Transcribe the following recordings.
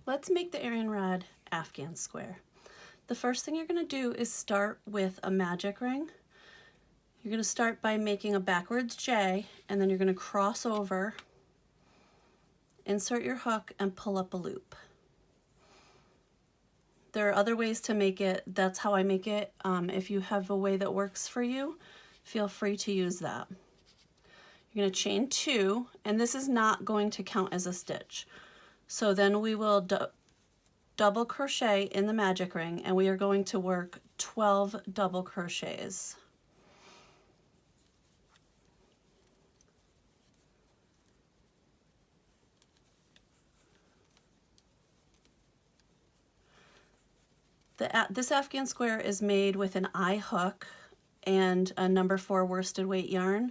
Let's make the Arianrhod Afghan square. The first thing you're going to do is start with a magic ring. You're going to start by making a backwards J, and then you're going to cross over, insert your hook, and pull up a loop. There are other ways to make it. That's how I make it. If you have a way that works for you, feel free to use that. You're going to chain 2, and this is not going to count as a stitch. So then we will double crochet in the magic ring, and we are going to work 12 double crochets. This Afghan square is made with an eye hook and a number 4 worsted weight yarn.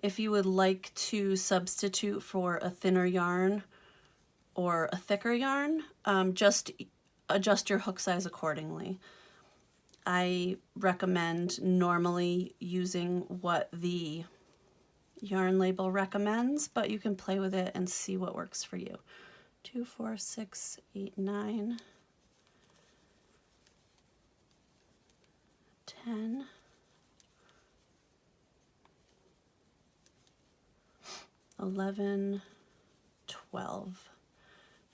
If you would like to substitute for a thinner yarn or a thicker yarn, just adjust your hook size accordingly. I recommend normally using what the yarn label recommends, but you can play with it and see what works for you. 2, 4, 6, 8, 9, 10, 11, 12.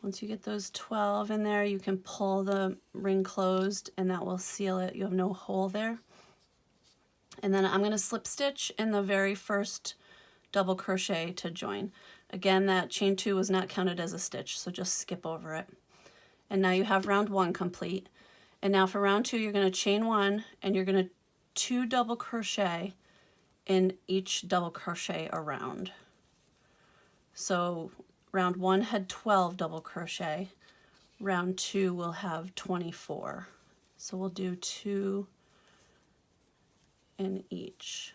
Once you get those 12 in there, you can pull the ring closed and that will seal it. You have no hole there. And then I'm going to slip stitch in the very first double crochet to join. Again, that chain 2 was not counted as a stitch, so just skip over it. And now you have round 1 complete. And now for round 2, you're going to chain 1 and you're going to 2 double crochet in each double crochet around. So round 1 had 12 double crochet. Round 2 will have 24. So we'll do 2 in each.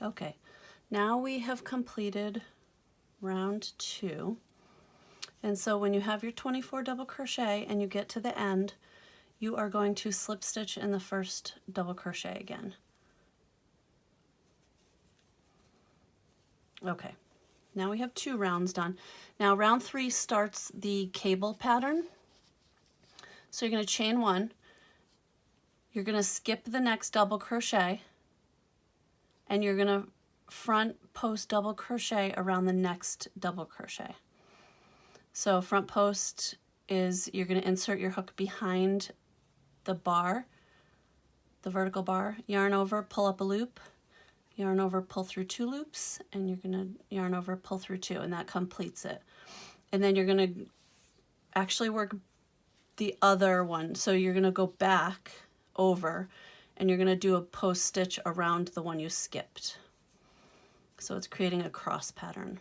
Okay, now we have completed round 2. And so when you have your 24 double crochet and you get to the end, you are going to slip stitch in the first double crochet again. Okay, now we have 2 rounds done. Now round 3 starts the cable pattern. So you're going to chain 1, you're going to skip the next double crochet, and you're going to front post double crochet around the next double crochet. So front post is you're going to insert your hook behind the bar, the vertical bar, yarn over, pull up a loop, yarn over, pull through 2 loops, and you're going to yarn over, pull through 2, and that completes it. And then you're going to actually work the other one. So you're going to go back over and you're going to do a post stitch around the one you skipped. So it's creating a cross pattern.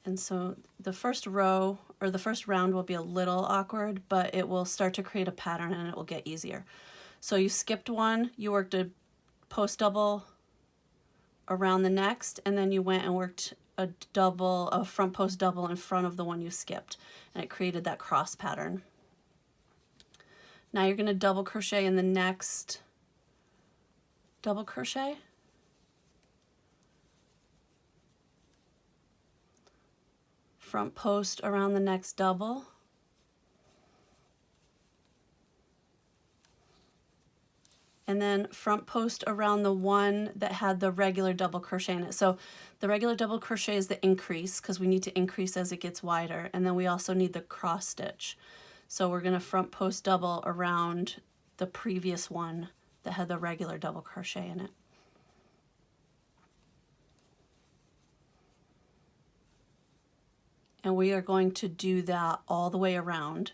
And so the first row or the first round will be a little awkward, but it will start to create a pattern and it will get easier. So you skipped one, you worked a post double around the next, and then you went and worked a front post double in front of the one you skipped, and it created that cross pattern. Now you're going to double crochet in the next double crochet, front post around the next double, and then front post around the one that had the regular double crochet in it. So the regular double crochet is the increase, because we need to increase as it gets wider, and then we also need the cross stitch. So we're going to front post double around the previous one that had the regular double crochet in it. And we are going to do that all the way around.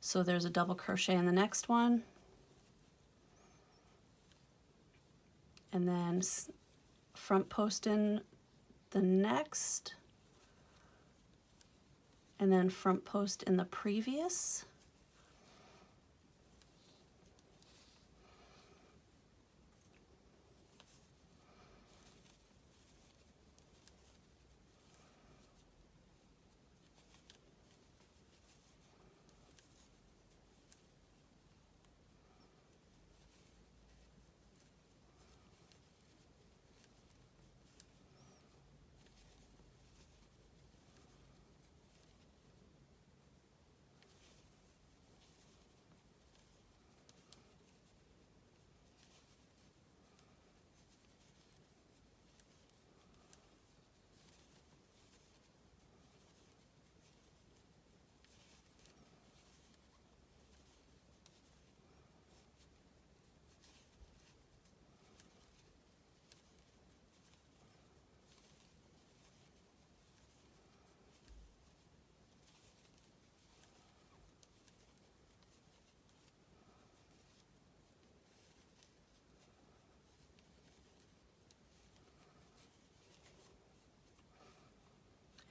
So there's a double crochet in the next one, and then front post in the next, and then front post in the previous.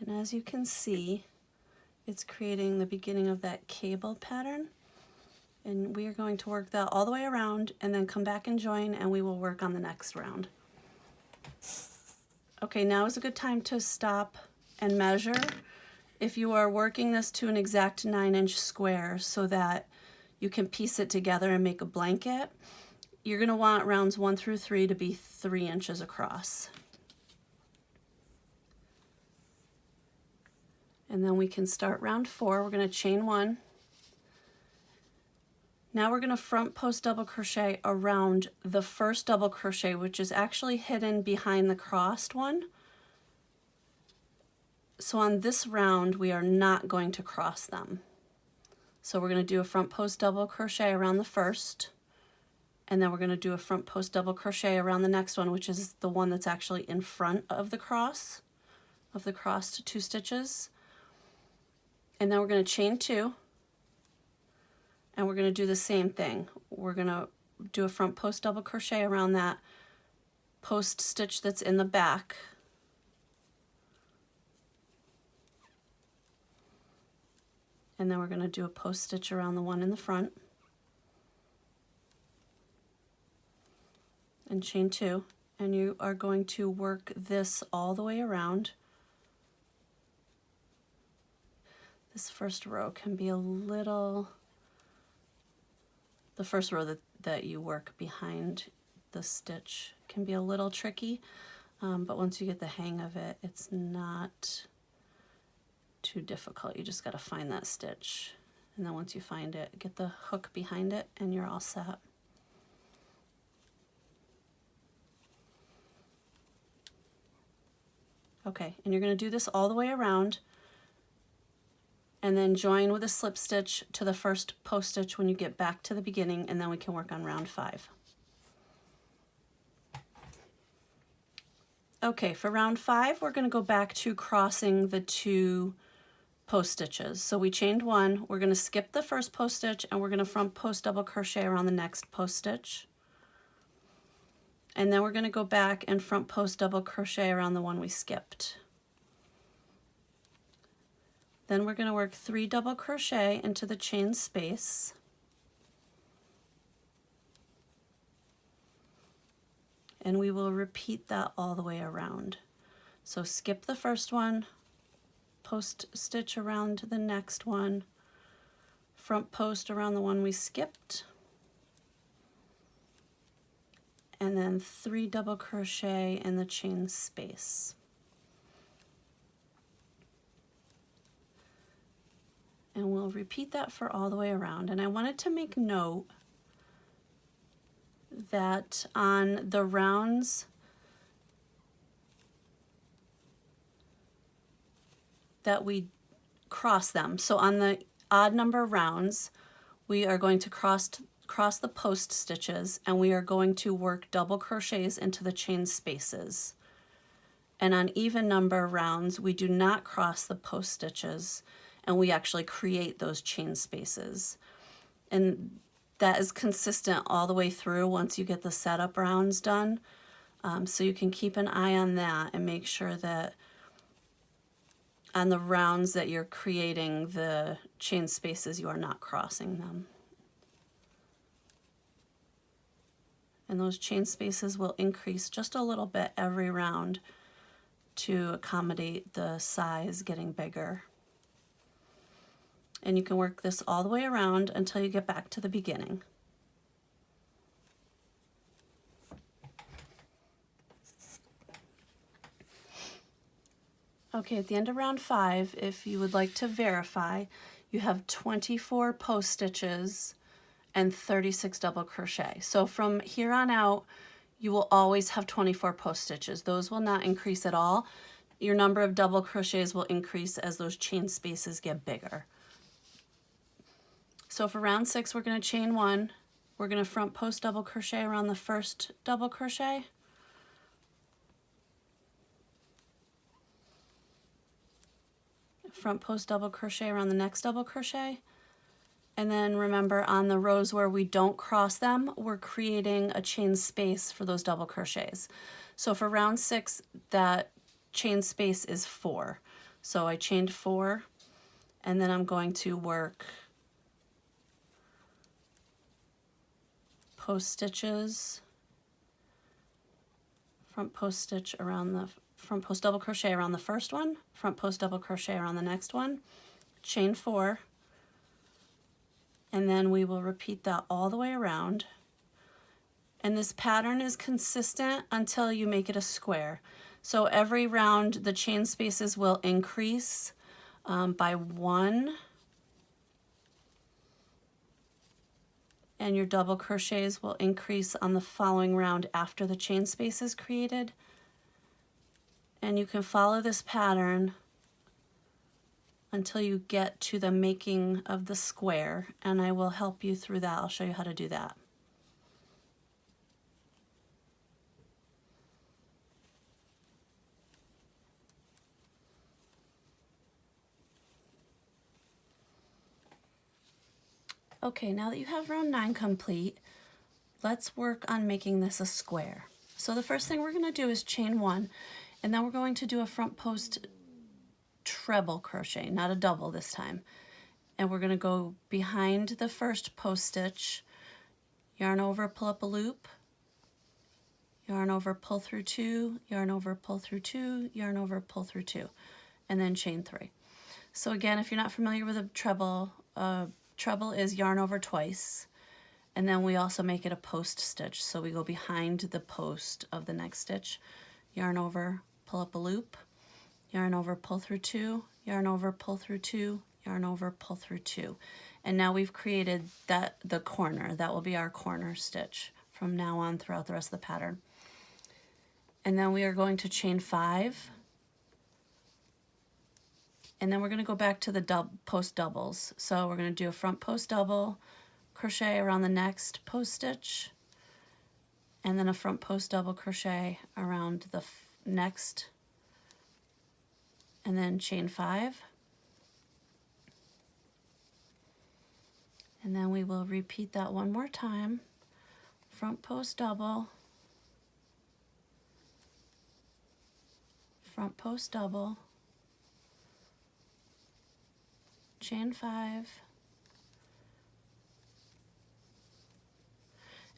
And as you can see, it's creating the beginning of that cable pattern. And we are going to work that all the way around and then come back and join, and we will work on the next round. Okay, now is a good time to stop and measure. If you are working this to an exact 9-inch square so that you can piece it together and make a blanket, you're going to want rounds 1 through 3 to be 3 inches across. And then we can start round 4. We're going to chain 1. Now we're going to front post double crochet around the first double crochet, which is actually hidden behind the crossed one. So on this round, we are not going to cross them. So we're going to do a front post double crochet around the first, and then we're going to do a front post double crochet around the next one, which is the one that's actually in front of the crossed 2 stitches. And then we're going to chain 2, and we're going to do the same thing. We're going to do a front post double crochet around that post stitch that's in the back. And then we're going to do a post stitch around the one in the front. And chain 2. And you are going to work this all the way around. This first row can be a little, the first row that you work behind the stitch can be a little tricky, but once you get the hang of it, it's not too difficult. You just got to find that stitch, and then once you find it, get the hook behind it, and you're all set. Okay, and you're going to do this all the way around, and then join with a slip stitch to the first post stitch when you get back to the beginning, and then we can work on round 5. Okay, for round 5, we're going to go back to crossing the 2 post stitches. So we chained 1, we're going to skip the first post stitch, and we're going to front post double crochet around the next post stitch. And then we're going to go back and front post double crochet around the one we skipped. Then we're going to work 3 double crochet into the chain space. And we will repeat that all the way around. So skip the first one, post stitch around the next one, front post around the one we skipped, and then 3 double crochet in the chain space. And we'll repeat that for all the way around. And I wanted to make note that on the rounds that we cross them. So on the odd number rounds, we are going to cross the post stitches, and we are going to work double crochets into the chain spaces. And on even number rounds, we do not cross the post stitches, and we actually create those chain spaces. And that is consistent all the way through once you get the setup rounds done. So you can keep an eye on that and make sure that on the rounds that you're creating the chain spaces, you are not crossing them. And those chain spaces will increase just a little bit every round to accommodate the size getting bigger. And you can work this all the way around until you get back to the beginning. Okay, at the end of round 5, if you would like to verify, you have 24 post stitches and 36 double crochet. So from here on out, you will always have 24 post stitches. Those will not increase at all. Your number of double crochets will increase as those chain spaces get bigger. So for round 6, we're going to chain 1. We're going to front post double crochet around the first double crochet. Front post double crochet around the next double crochet. And then remember, on the rows where we don't cross them, we're creating a chain space for those double crochets. So for round 6, that chain space is 4. So I chained 4, and then I'm going to work post stitches, front post stitch around the front post double crochet around the first one, front post double crochet around the next one, chain 4, and then we will repeat that all the way around. And this pattern is consistent until you make it a square. So every round the chain spaces will increase by 1, and your double crochets will increase on the following round after the chain space is created. And you can follow this pattern until you get to the making of the square, and I will help you through that. I'll show you how to do that. Okay, now that you have round 9 complete, let's work on making this a square. So the first thing we're going to do is chain 1, and then we're going to do a front post treble crochet, not a double this time. And we're going to go behind the first post stitch, yarn over, pull up a loop, yarn over, pull through 2, yarn over, pull through 2, yarn over, pull through 2, and then chain 3. So again, if you're not familiar with a treble, treble is yarn over twice, and then we also make it a post stitch. So we go behind the post of the next stitch, yarn over, pull up a loop, yarn over, pull through 2, yarn over, pull through 2, yarn over, pull through 2. And now we've created the corner. That will be our corner stitch from now on throughout the rest of the pattern. And then we are going to chain 5. And then we're going to go back to the post doubles. So we're going to do a front post double, crochet around the next post stitch, and then a front post double crochet around the next, and then chain 5. And then we will repeat that one more time. Front post double, front post double, chain 5,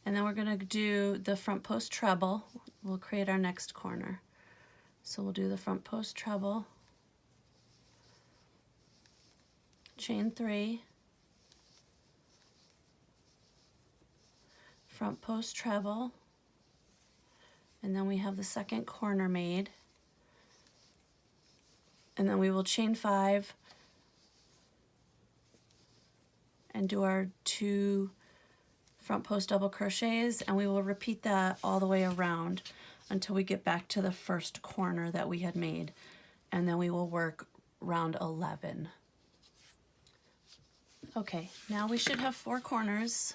and then we're going to do the front post treble. We'll create our next corner. So we'll do the front post treble, chain 3, front post treble, and then we have the second corner made, and then we will chain 5 and do our 2 front post double crochets, and we will repeat that all the way around until we get back to the first corner that we had made, and then we will work round 11. Okay, now we should have 4 corners,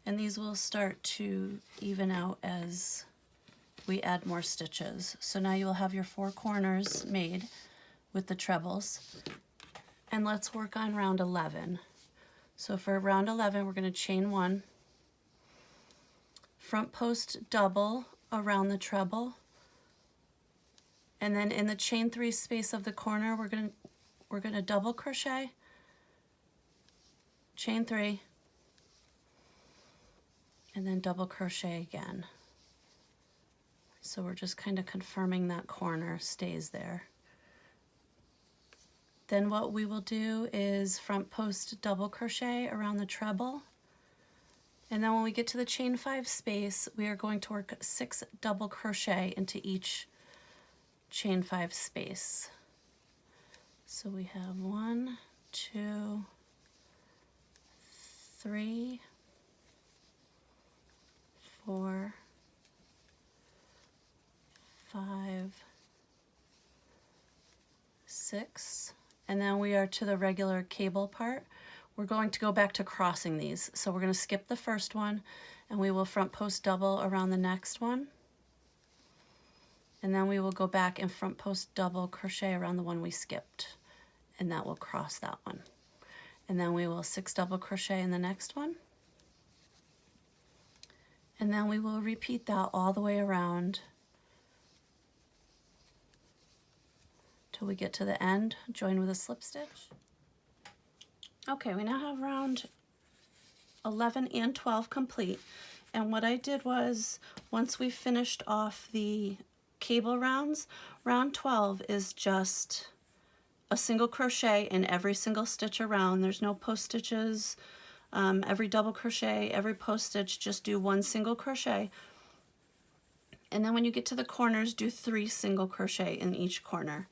and these will start to even out as we add more stitches. So now you will have your 4 corners made with the trebles, and let's work on round 11. So for round 11, we're going to chain 1, front post double around the treble, and then in the chain 3 space of the corner, we're going to double crochet, chain 3, and then double crochet again. So we're just kind of confirming that corner stays there. Then what we will do is front post double crochet around the treble, and then when we get to the chain 5 space, we are going to work 6 double crochet into each chain 5 space. So we have 1, 2, 3, 4, 5, 6, and then we are to the regular cable part. We're going to go back to crossing these. So we're going to skip the first one, and we will front post double around the next one. And then we will go back and front post double crochet around the one we skipped, and that will cross that one. And then we will 6 double crochet in the next one. And then we will repeat that all the way around till we get to the end, join with a slip stitch. Okay, we now have round 11 and 12 complete. And what I did was, once we finished off the cable rounds, round 12 is just a single crochet in every single stitch around. There's no post stitches. Every double crochet, every post stitch, just do 1 single crochet. And then when you get to the corners, do 3 single crochet in each corner.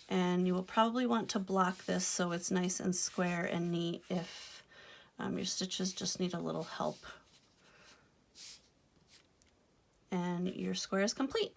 And you will probably want to block this so it's nice and square and neat if your stitches just need a little help. And your square is complete.